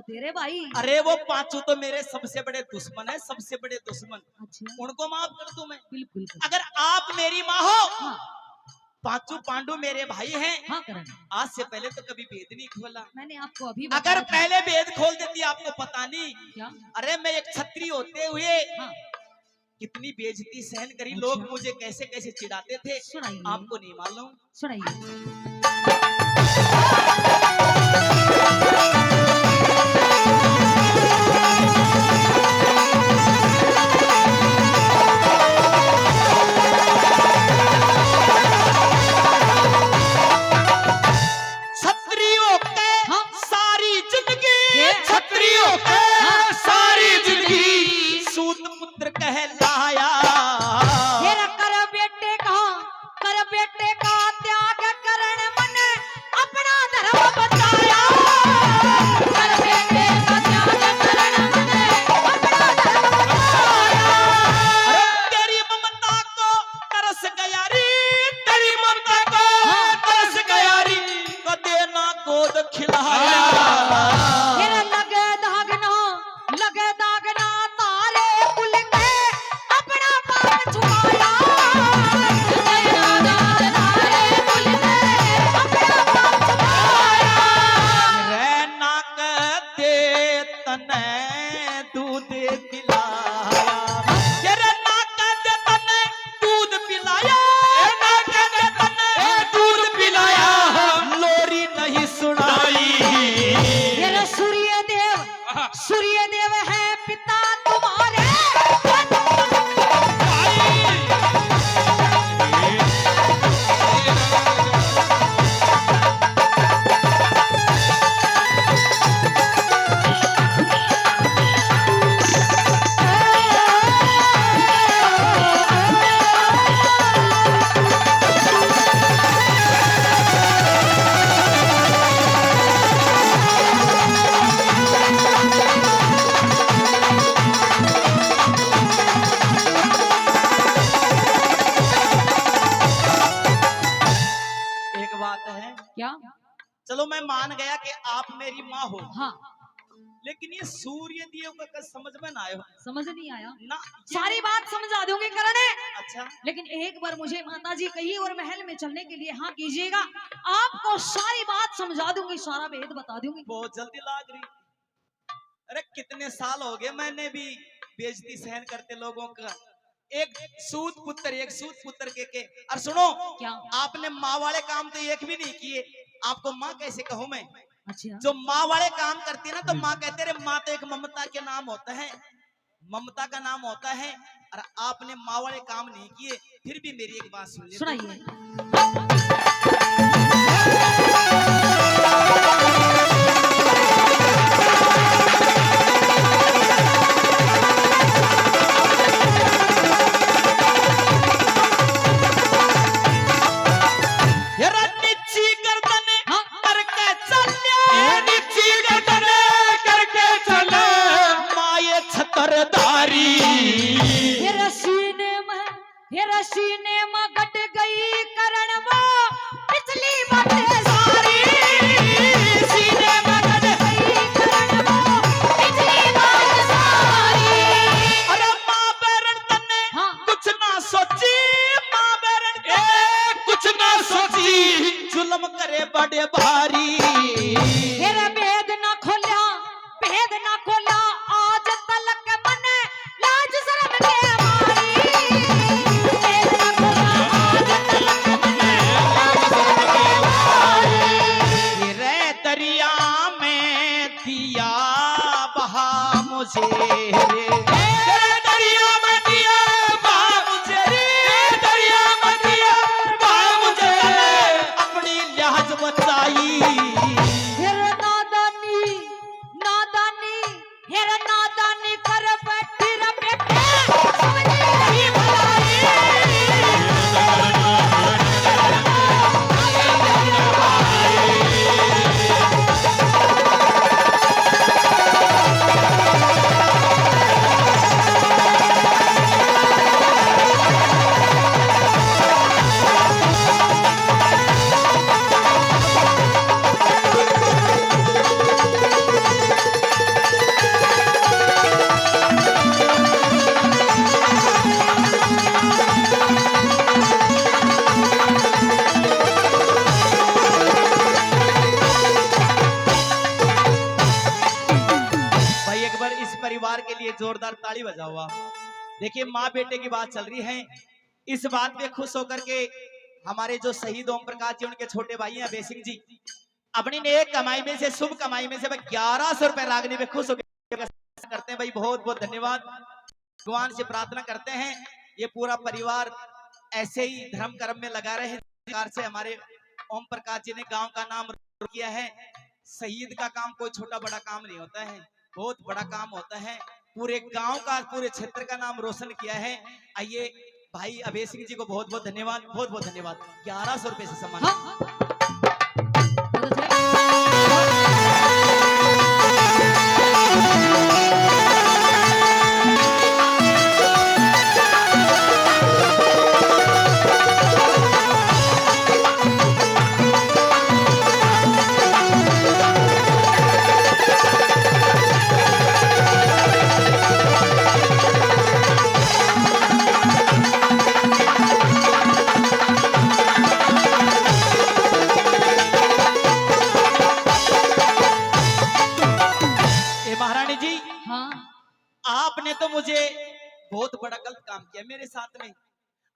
होते रे भाई। अरे वो पांचों तो मेरे सबसे बड़े दुश्मन है, सबसे बड़े दुश्मन। अच्छा उनको माफ कर दूं मैं? बिल्कुल। अगर आप मेरी माँ हो, हाँ पांचों पांडु मेरे भाई हैं। हाँ करण, आज से पहले तो कभी भेद नहीं खोला। मैंने आपको अभी अगर बताया था। पहले भेद खोल देती आपको पता नहीं। क्या? अरे मैं एक छत्री होते हुए हाँ कितनी बेइज्जती सहन करी। अच्छा। लोग मुझे कैसे कैसे चिढ़ाते थे, सुनाइए। आपको नहीं मालूम। सुनाइए। छत्रियों के हाँ। सारी जिंदगी, ये? छत्रियों के हाँ। सारी जिंदगी सूत पुत्र कहलाया। तेरा कर बेटे का त्याग करण मन अपना धर्म बचाया। कर बेटे का त्याग करण मन अपना धर्म बचाया। अरे तेरी ममता को तरस गया रे, तेरी ममता को हाँ। तरस गया रे, को देना गोद खिलाया। तेरा लगे दागना तारे कुल में अपना पाप छुपाया। तेरा दाग तारे कुल में अपना पाप छुपाया। रहना दे तने दूध पिलाया। तेरे नाक दे तने दूध पिलाया, नाक दे तने दूध पिलाया, लोरी नहीं सुनाई। तेरा सूर्य देव है पिता तुम्हारे। एक बात है, क्या? चलो मैं मान गया कि आप मेरी माँ हो, हाँ लेकिन ये सूर्य देव का समझ में ना आयो समझ नहीं आया। ना। सारी बात समझा दूंगी करण। अच्छा, लेकिन एक बार मुझे माताजी कही और महल में चलने के लिए हाँ कीजिएगा। आपको सारी बात समझा दूंगी, सारा भेद बता दूंगी। बहुत जल्दी लाग रही। अरे कितने साल हो गए मैंने भी बेइज्जती सहन करते लोगों का। एक सूत पुत्र के और सुनो, क्या? आपने माँ वाले काम तो एक भी नहीं किए। आपको माँ कैसे कहूँ मैं? अच्छा जो माँ वाले काम करती है ना, तो माँ कहते रहे, माँ तो एक ममता के नाम होता है, ममता का नाम होता है। और आपने माँ वाले काम नहीं किए। फिर भी मेरी एक बात सुन लीजिए। सुनाइए। नीची गर्दन हाँ। करके चले, नीची गर्दन करके चले, माये छतरदारी। हेरा सीने में कट गई करण वो पिछली बातें सारी। सीने में कट गई करण वो पिछली बात सारी। अरे माँ बेरन तने हाँ। कुछ ना सोची, माँ बेरन तने कुछ ना सोची, जुल्म करे बड़े भारी। हेरा भेद ना खोला आज तलक मन लाज शर्म के मारी। भेद ना खोला आज तलक मन लाज शर्म के मारी। रे दरिया में दिया बहा मुझे रे, तेरे दरिया में दिया बहा मुझे रे, दरिया में दिया बहा मुझे, अपनी लिहाज बचाई। हेरा नादानी कर बैठी रे बेटे समझी नहीं भलाई। परिवार के लिए जोरदार ताली बजाओ आप। देखिए माँ बेटे की बात चल रही है, इस बात पे खुश होकर के हमारे जो शहीद ओम प्रकाश जी उनके छोटे भाई हैं अभय सिंह जी अपनी नेक कमाई में से शुभ कमाई में से 1100 रुपए लागने पे खुश होकर करते हैं भाई। बहुत बहुत धन्यवाद। भगवान से प्रार्थना करते हैं ये पूरा परिवार ऐसे ही धर्म कर्म में लगा रहे। प्रकार से हमारे ओम प्रकाश जी ने गांव का नाम रोशन किया है। शहीद का काम कोई छोटा बड़ा काम नहीं होता है, बहुत बड़ा काम होता है। पूरे गांव का पूरे क्षेत्र का नाम रोशन किया है। आइए भाई अभय सिंह जी को बहुत बहुत धन्यवाद, बहुत बहुत धन्यवाद। 1100 रुपए से सम्मान। हाँ। महारानी जी हाँ। आपने तो मुझे बहुत बड़ा गलत काम किया मेरे साथ में।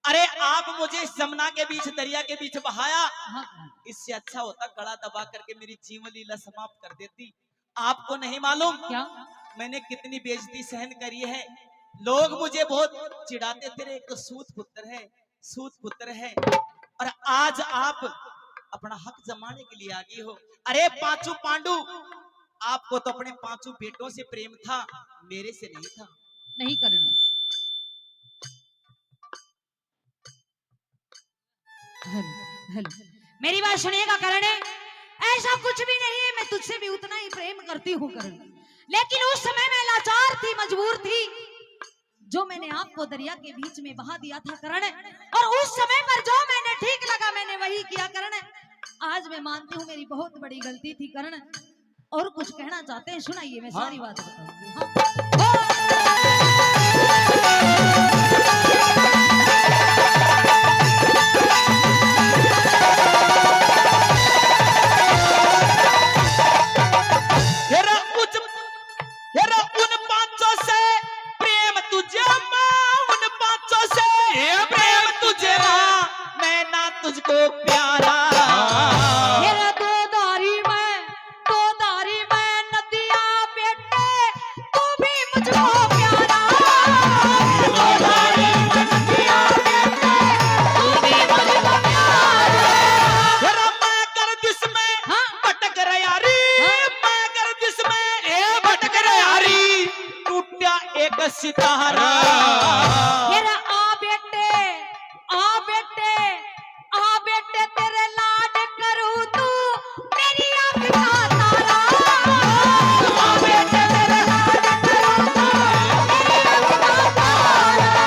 अरे आप मुझे जमुना के बीच दरिया के बीच बहाया, हाँ। इससे अच्छा होता गला दबा करके मेरी जीवन लीला समाप्त कर देती। आपको नहीं मालूम क्या? मैंने कितनी बेइज्जती सहन करी है। लोग मुझे बहुत चिढ़ाते थे, एक तो सूत पुत्र है, सूत पुत्र है। और आज आप अपना हक जमाने के लिए आ गई हो। अरे पांचों पांडु, आपको तो अपने पांचों बेटों से प्रेम था, मेरे से नहीं था। नहीं करना। हेलो हेलो, मेरी बात सुनिएगा करण, ऐसा कुछ भी नहीं है, मैं तुझसे भी उतना ही प्रेम करती हूँ करण। लेकिन उस समय मैं लाचार थी, मजबूर थी, जो मैंने आपको दरिया के बीच में बहा दिया था करण। और उस समय पर जो मैंने ठीक लगा मैंने वही किया करण। आज मैं मानती हूँ मेरी बहुत बड़ी गलती थी करण। और कुछ कहना चाहते हैं सुनाइए, मैं सारी बात बताऊंगी। उन पांचों से प्रेम तुझे मां, उन पांचों से प्रेम तुझे मां, मैं ना तुझको प्यारा। सितारा आ बेटे तेरे लाड करूं तू मेरी आंख का तारा। आ बेटे तेरे लाड करूं तू मेरी आंख का तारा।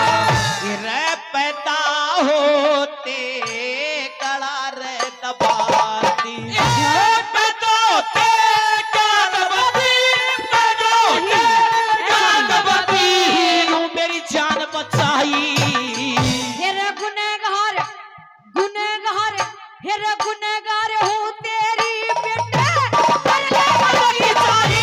रे पैदा होते कड़ा रे दबाती, पैदा होते कड़ा दबाती, पैदा होते कड़ा दबाती, मेरी जान बचाई। हेरे गुनहगार हूँ तेरी बेटे कर ले मेरी जानी।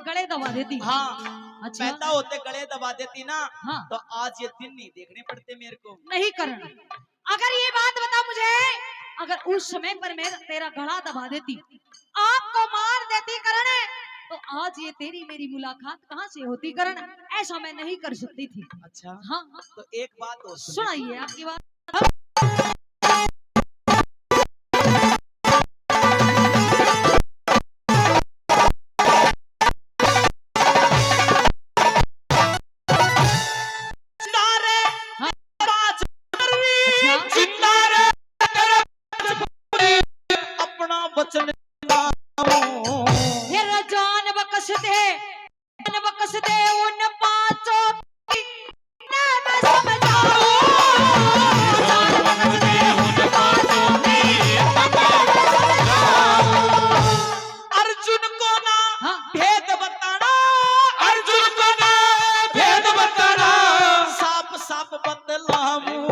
गले दबा देती। हाँ अच्छा। पैदा होते गले दबा देती ना, हाँ। तो आज ये दिन नहीं देखने पड़ते मेरे को। नहीं करना। अगर ये बात बता मुझे, अगर उस समय पर मैं तेरा गला दबा देती, आपको मार देती करण, तो आज ये तेरी मेरी मुलाकात कहाँ से होती करण? ऐसा मैं नहीं कर सकती थी। अच्छा हाँ। तो एक बात और सुनाइए आपकी बात। अपना वचन बकसते उन पांचों की न मैं समझाऊं। अर्जुन को ना हाँ। भेद बताना, अर्जुन को ना भेद बताना, साफ साफ बतलाऊं।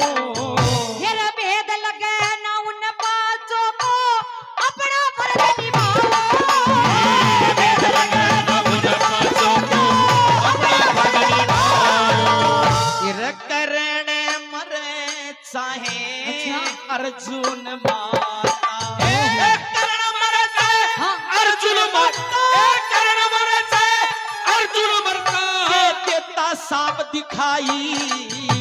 हेरा भेद लगे ना उन पांचों को अपना फर्ज निभाओ। भेद लगे ना उन पांचों को अपना फर्ज निभाओ। इर करने मरे चाहे अच्छा। अर्जुन माता, कर्ण मरता हाँ। अर्जुन मरता, कर्ण मरता अर्जुन मरता। ये देता साफ दिखाई